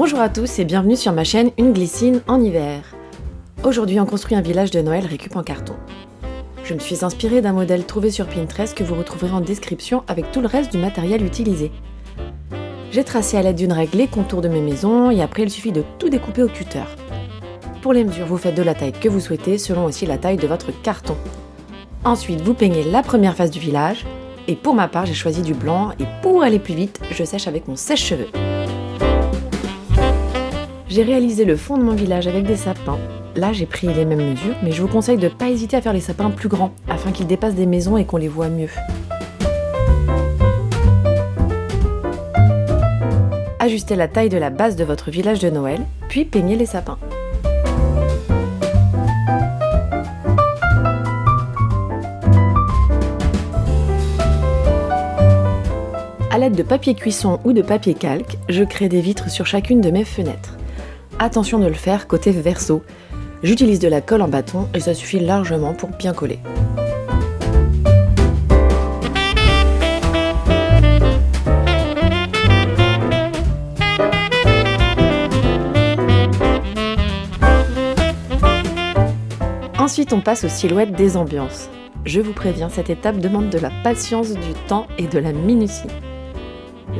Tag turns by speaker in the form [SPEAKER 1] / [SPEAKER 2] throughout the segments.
[SPEAKER 1] Bonjour à tous et bienvenue sur ma chaîne Une Glycine en hiver. Aujourd'hui on construit un village de Noël récup en carton. Je me suis inspirée d'un modèle trouvé sur Pinterest que vous retrouverez en description avec tout le reste du matériel utilisé. J'ai tracé à l'aide d'une règle les contours de mes maisons et après il suffit de tout découper au cutter. Pour les mesures, vous faites de la taille que vous souhaitez selon aussi la taille de votre carton. Ensuite, vous peignez la première face du village et pour ma part, j'ai choisi du blanc et pour aller plus vite, je sèche avec mon sèche-cheveux. J'ai réalisé le fond de mon village avec des sapins. Là, j'ai pris les mêmes mesures, mais je vous conseille de ne pas hésiter à faire les sapins plus grands, afin qu'ils dépassent des maisons et qu'on les voit mieux. Ajustez la taille de la base de votre village de Noël, puis peignez les sapins. À l'aide de papier cuisson ou de papier calque, je crée des vitres sur chacune de mes fenêtres. Attention de le faire côté verso. J'utilise de la colle en bâton et ça suffit largement pour bien coller. Ensuite, on passe aux silhouettes des ambiances. Je vous préviens, cette étape demande de la patience, du temps et de la minutie.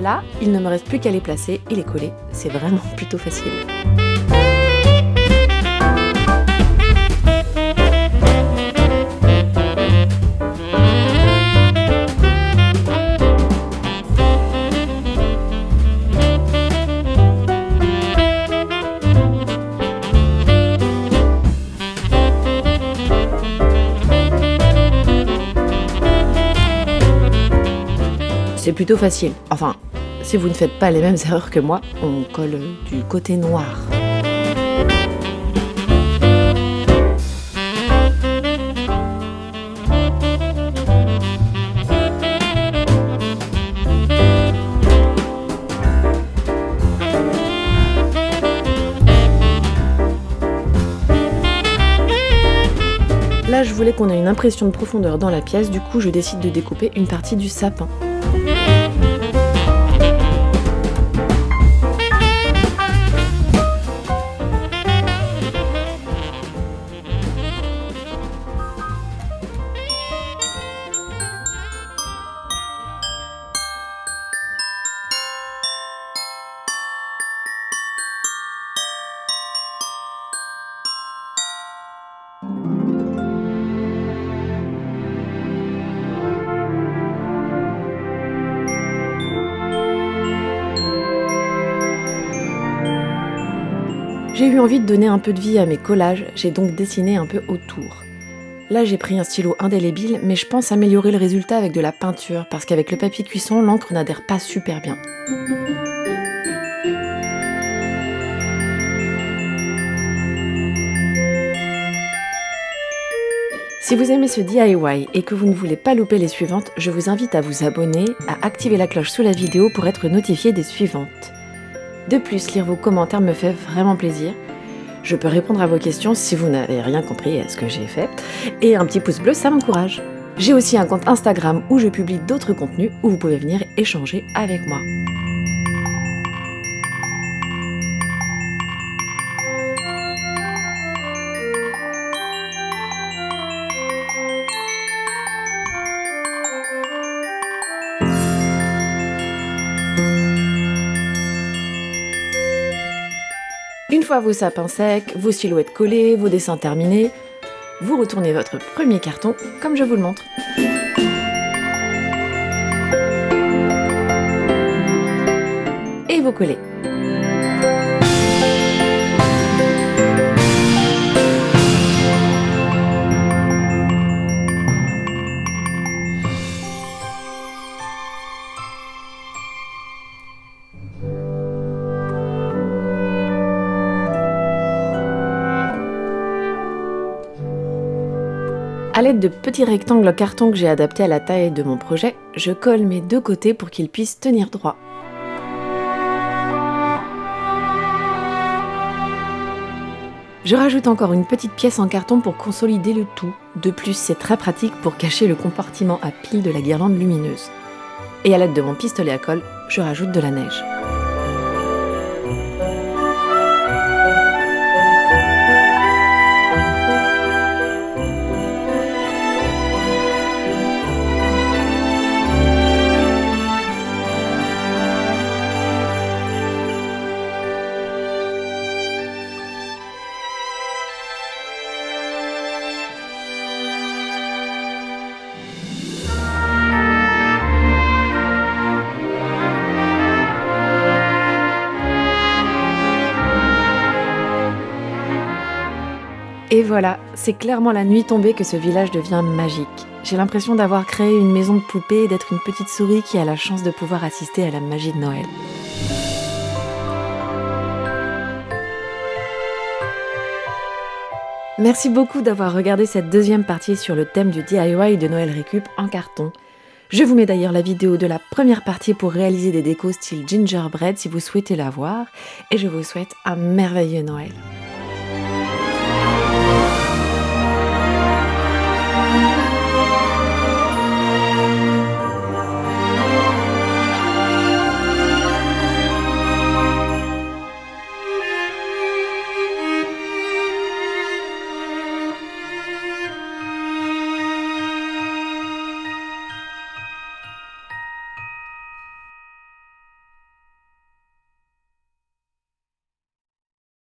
[SPEAKER 1] Là, il ne me reste plus qu'à les placer et les coller, c'est vraiment plutôt facile. C'est plutôt facile. Enfin, si vous ne faites pas les mêmes erreurs que moi, on colle du côté noir. Là, je voulais qu'on ait une impression de profondeur dans la pièce, du coup, je décide de découper une partie du sapin. J'ai eu envie de donner un peu de vie à mes collages, j'ai donc dessiné un peu autour. Là j'ai pris un stylo indélébile, mais je pense améliorer le résultat avec de la peinture, parce qu'avec le papier cuisson, l'encre n'adhère pas super bien. Si vous aimez ce DIY et que vous ne voulez pas louper les suivantes, je vous invite à vous abonner, à activer la cloche sous la vidéo pour être notifié des suivantes. De plus, lire vos commentaires me fait vraiment plaisir. Je peux répondre à vos questions si vous n'avez rien compris à ce que j'ai fait. Et un petit pouce bleu, ça m'encourage. J'ai aussi un compte Instagram où je publie d'autres contenus où vous pouvez venir échanger avec moi. Une fois vos sapins secs, vos silhouettes collées, vos dessins terminés, vous retournez votre premier carton comme je vous le montre. Et vous collez. A l'aide de petits rectangles en carton que j'ai adaptés à la taille de mon projet, je colle mes deux côtés pour qu'ils puissent tenir droit. Je rajoute encore une petite pièce en carton pour consolider le tout. De plus, c'est très pratique pour cacher le compartiment à pile de la guirlande lumineuse. Et à l'aide de mon pistolet à colle, je rajoute de la neige. voilà, c'est clairement la nuit tombée que ce village devient magique. J'ai l'impression d'avoir créé une maison de poupée et d'être une petite souris qui a la chance de pouvoir assister à la magie de Noël. Merci beaucoup d'avoir regardé cette deuxième partie sur le thème du DIY de Noël Récup en carton. Je vous mets d'ailleurs la vidéo de la première partie pour réaliser des décos style gingerbread si vous souhaitez la voir, et je vous souhaite un merveilleux Noël.